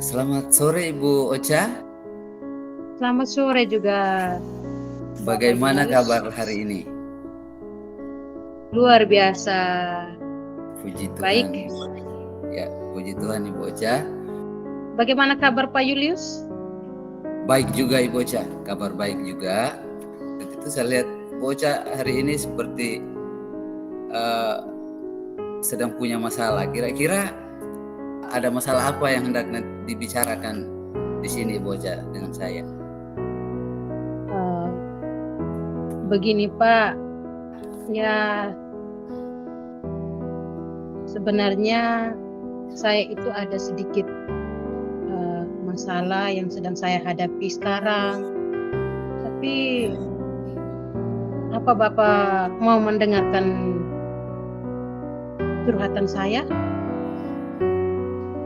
Selamat sore Ibu Ocha. Selamat sore juga. Bagaimana kabar hari ini? Luar biasa. Puji Tuhan. Baik. Ya, puji Tuhan Ibu Ocha. Bagaimana kabar Pak Julius? Baik juga Ibu Ocha, kabar baik juga. Itu saya lihat Ibu Ocha hari ini seperti sedang punya masalah. Kira-kira ada masalah apa yang hendak dibicarakan di sini Ibu Ocha dengan saya? Begini Pak, ya sebenarnya saya itu ada sedikit masalah yang sedang saya hadapi sekarang. Tapi apa Bapak mau mendengarkan curhatan saya?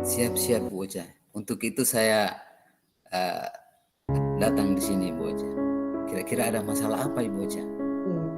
Siap-siap Bu Ocha. Untuk itu saya datang di sini Bu Ocha. Kira-kira ada masalah apa Ibu Ocha?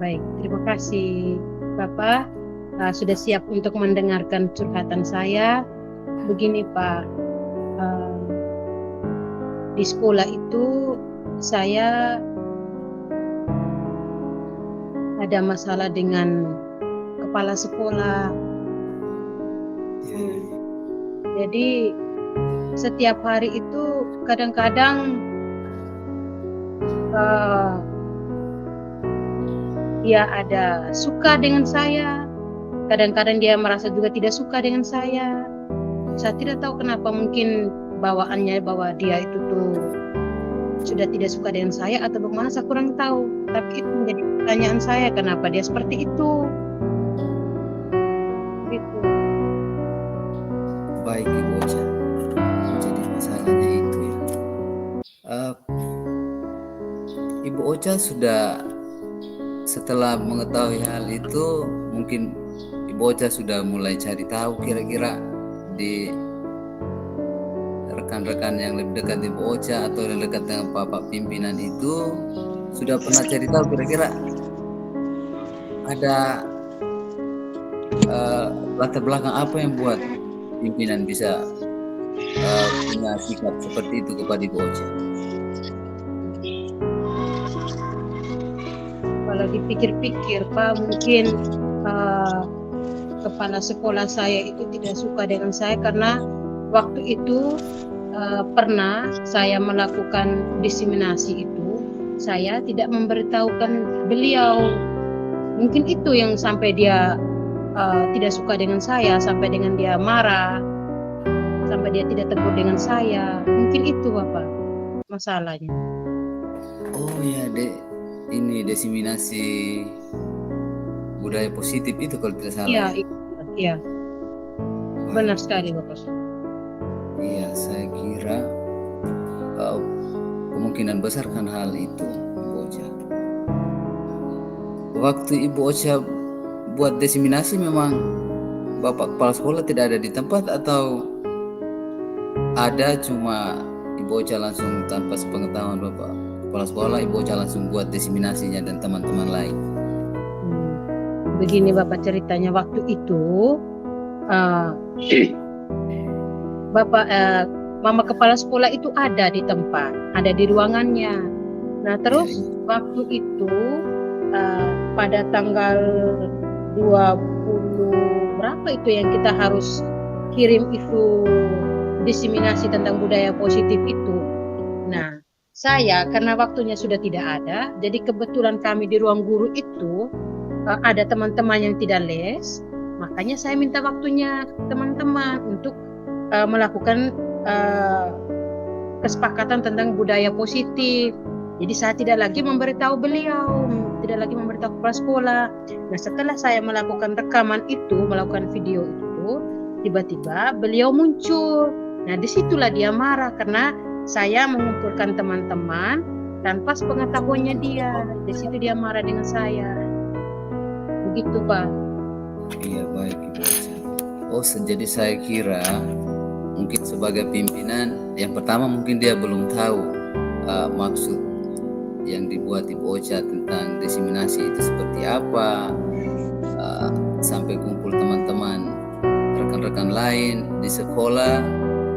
Baik, terima kasih Bapak sudah siap untuk mendengarkan curhatan saya. Begini Pak, di sekolah itu saya ada masalah dengan kepala sekolah. Jadi setiap hari itu kadang-kadang dia ada suka dengan saya, kadang-kadang dia merasa juga tidak suka dengan saya. Saya tidak tahu kenapa, mungkin bawaannya bahwa dia itu tuh sudah tidak suka dengan saya atau bagaimana, saya kurang tahu. Tapi itu menjadi pertanyaan saya, kenapa dia seperti itu? Gitu. Baik Ibu Ocha, jadi masalahnya itu ya. Ibu Ocha sudah, setelah mengetahui hal itu, mungkin Ibu Ocha sudah mulai cari tahu kira-kira di rekan-rekan yang lebih dekat Ibu Ocha atau yang dekat dengan Bapak pimpinan itu, sudah pernah cari tahu kira-kira ada latar belakang apa yang buat pimpinan bisa punya sikap seperti itu kepada Ibu Ocha? Kalau dipikir-pikir Pak, mungkin kepala sekolah saya itu tidak suka dengan saya karena waktu itu pernah saya melakukan diseminasi itu, saya tidak memberitahukan beliau. Mungkin itu yang sampai dia tidak suka dengan saya, sampai dengan dia marah, sampai dia tidak tegur dengan saya. Mungkin itu Bapak masalahnya. Oh ya, ini diseminasi budaya positif itu kalau tidak salah. Iya. Benar sekali Bapak. Iya, saya kira kemungkinan besar kan hal itu Ibu Ocha. Waktu Ibu Ocha buat diseminasi, memang Bapak kepala sekolah tidak ada di tempat atau ada, cuma Ibu Ocha langsung tanpa sepengetahuan Bapak kepala sekolah, Ibu Ocha langsung buat diseminasinya dan teman-teman lain? Begini Bapak ceritanya, waktu itu Bapak mama kepala sekolah itu ada di tempat, ada di ruangannya. Nah terus waktu itu pada tanggal 20 berapa itu yang kita harus kirim itu diseminasi tentang budaya positif itu. Nah saya karena waktunya sudah tidak ada, jadi kebetulan kami di ruang guru itu ada teman-teman yang tidak les, makanya saya minta waktunya teman-teman untuk melakukan kesepakatan tentang budaya positif. Jadi saya tidak lagi memberitahu beliau, tidak lagi memberitahu kepala sekolah. Nah setelah saya melakukan rekaman itu, melakukan video itu, tiba-tiba beliau muncul. Nah disitulah dia marah karena saya mengumpulkan teman-teman tanpa sepengetahuannya dia. Di situ dia marah dengan saya. begitu Pak. Iya, baik Ibu Ocha. Oh, jadi saya kira mungkin sebagai pimpinan, yang pertama mungkin dia belum tahu maksud yang dibuat Ibu Ocha tentang diseminasi itu seperti apa, sampai kumpul teman-teman rekan-rekan lain di sekolah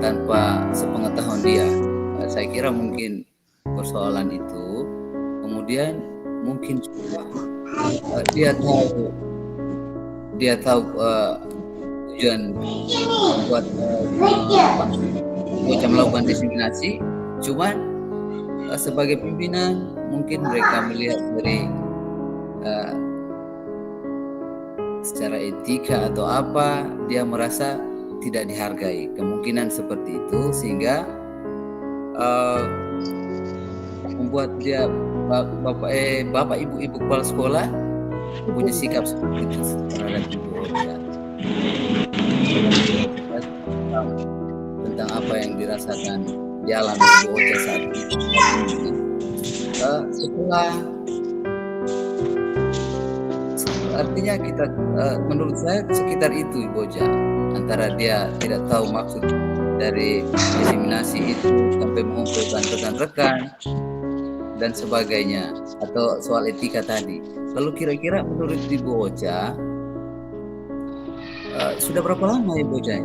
tanpa sepengetahuan dia. Saya kira mungkin persoalan itu. Kemudian mungkin juga dia tahu tujuan membuat bocah melakukan diseminasi, cuman sebagai pimpinan mungkin mereka melihat dari secara etika atau apa, dia merasa tidak dihargai, kemungkinan seperti itu, sehingga membuat dia bapak ibu kepala sekolah punya sikap seperti itu terhadap Ibu Ocha. Tentang apa yang dirasakan dialami Ibu Ocha saat itu. Setelah artinya kita menurut saya sekitar itu Ibu Ocha, antara dia tidak tahu maksud dari diseminasi itu sampai mengumpulkan rekan-rekan dan sebagainya, atau soal etika tadi. Lalu kira-kira menurut Ibu Ocha sudah berapa lama Ibu Ocha?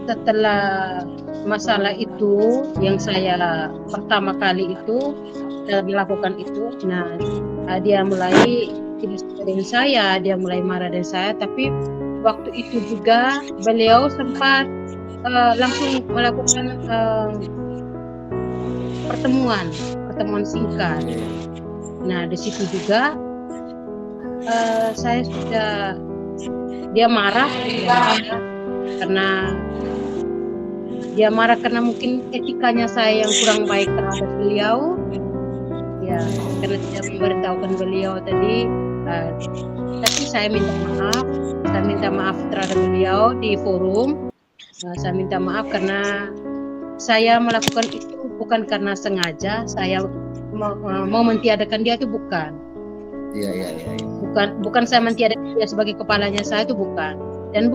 Setelah masalah itu yang saya pertama kali itu melakukan itu, nah dia mulai tidak suka dengan saya, dia mulai marah dengan saya, tapi waktu itu juga beliau sempat langsung melakukan pertemuan singkat. Nah di situ juga saya sudah dia marah karena mungkin etikanya saya yang kurang baik terhadap beliau, ya karena tidak memberitahukan beliau tadi. Tapi saya minta maaf terhadap beliau di forum. Saya minta maaf karena saya melakukan itu bukan karena sengaja, saya mau mentiadakan dia, itu bukan. Iya. Bukan saya mentiadakan dia sebagai kepalanya, saya itu bukan. Dan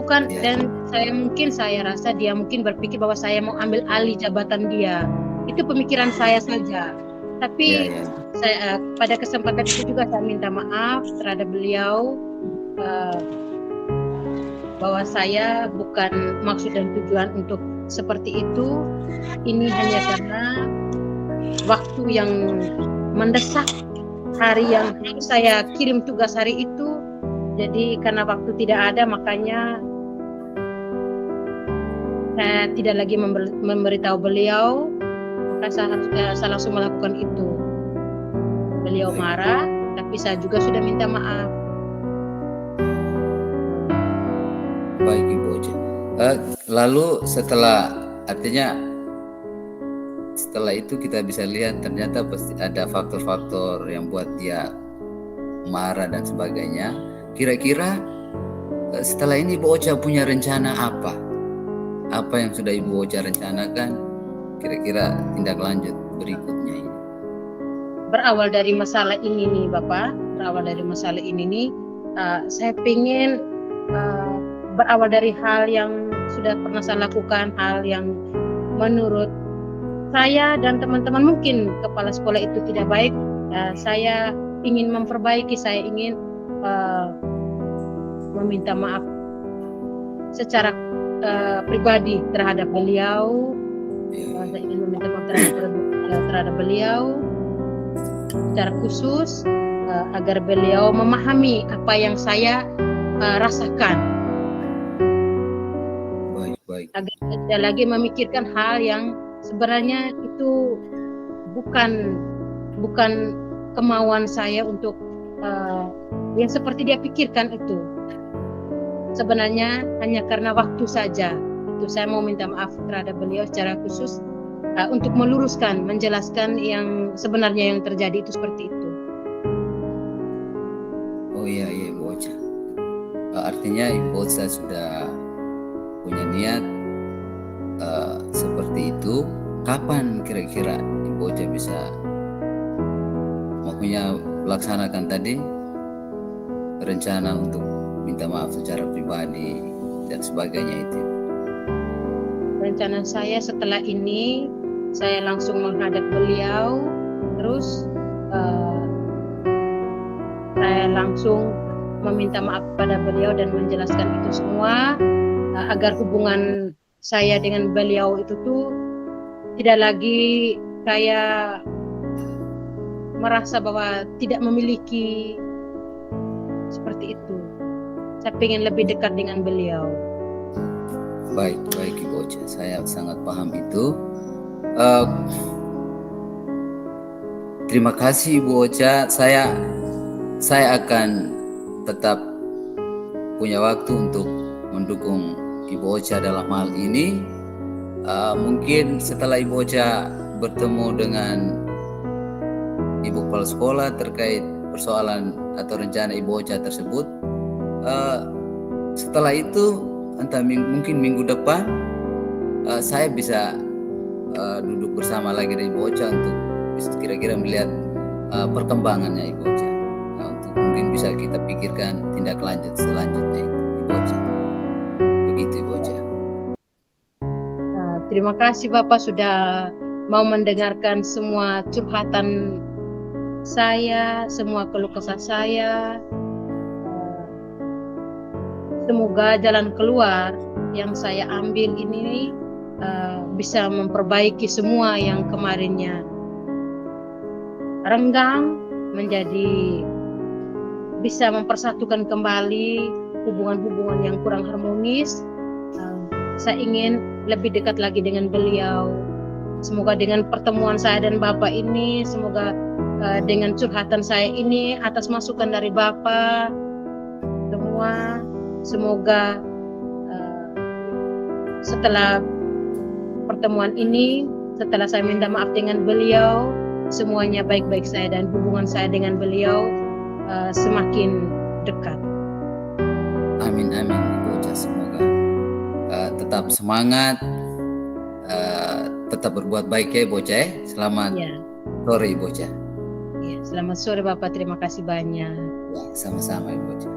saya rasa dia mungkin berpikir bahwa saya mau ambil alih jabatan dia. Itu pemikiran saya saja. Tapi saya pada kesempatan itu juga saya minta maaf terhadap beliau, bahwa saya bukan maksud dan tujuan untuk seperti itu. Ini hanya karena waktu yang mendesak, hari yang harus saya kirim tugas hari itu. Jadi karena waktu tidak ada, makanya saya tidak lagi memberitahu beliau, maka saya langsung melakukan itu. Beliau marah, tapi saya juga sudah minta maaf. Baik Ibu Ocha. Lalu setelah itu kita bisa lihat ternyata pasti ada faktor-faktor yang buat dia marah dan sebagainya. Kira-kira setelah ini Ibu Ocha punya rencana apa? Apa yang sudah Ibu Ocha rencanakan? Kira-kira tindak lanjut berikutnya ini. Berawal dari masalah ini nih Bapak, saya ingin berawal dari hal yang sudah pernah saya lakukan, hal yang menurut saya dan teman-teman mungkin kepala sekolah itu tidak baik. Saya ingin memperbaiki, saya ingin meminta maaf secara pribadi terhadap beliau. Saya ingin meminta maaf terhadap beliau secara khusus, agar beliau memahami apa yang saya rasakan. Baik. Agar tidak lagi memikirkan hal yang sebenarnya itu bukan kemauan saya untuk yang seperti dia pikirkan itu. Sebenarnya hanya karena waktu saja. Itu saya mau minta maaf terhadap beliau secara khusus, untuk meluruskan, menjelaskan yang sebenarnya yang terjadi itu seperti itu. Oh iya Ibu Ocha. Artinya Ibu Ocha sudah punya niat seperti itu. Kapan kira-kira Ibu Ocha bisa punya laksanakan tadi rencana untuk minta maaf secara pribadi dan sebagainya itu? Rencana saya setelah ini, saya langsung menghadap beliau, terus saya langsung meminta maaf kepada beliau dan menjelaskan itu semua, agar hubungan saya dengan beliau itu tuh tidak lagi kayak merasa bahwa tidak memiliki seperti itu. Saya ingin lebih dekat dengan beliau. Baik Ibu Ocha, saya sangat paham itu. Terima kasih Ibu Ocha. Saya akan tetap punya waktu untuk mendukung Ibu Ocha dalam hal ini. Mungkin setelah Ibu Ocha bertemu dengan Ibu Kepala Sekolah terkait persoalan atau rencana Ibu Ocha tersebut, setelah itu entah mungkin minggu depan saya bisa duduk bersama lagi dengan Ibu Ocha untuk kira-kira melihat perkembangannya Ibu Ocha. Untuk mungkin bisa kita pikirkan tindak lanjut selanjutnya Ibu Ocha. Begitu Ibu Ocha. Terima kasih Bapak sudah mau mendengarkan semua curhatan saya, semua keluh kesah saya. Semoga jalan keluar yang saya ambil ini bisa memperbaiki semua yang kemarinnya renggang, menjadi bisa mempersatukan kembali hubungan-hubungan yang kurang harmonis. Saya ingin lebih dekat lagi dengan beliau. Semoga dengan pertemuan saya dan Bapak ini, semoga dengan curhatan saya ini atas masukan dari Bapak semua, semoga setelah pertemuan ini, setelah saya minta maaf dengan beliau, semuanya baik-baik saya dan hubungan saya dengan beliau semakin dekat. Amin Ibu Ocha, semoga tetap semangat, tetap berbuat baik ya Ibu Ocha ya. Selamat sore Ibu Ocha. Ya, selamat sore Bapak, terima kasih banyak. Ya, sama-sama Ibu Ocha.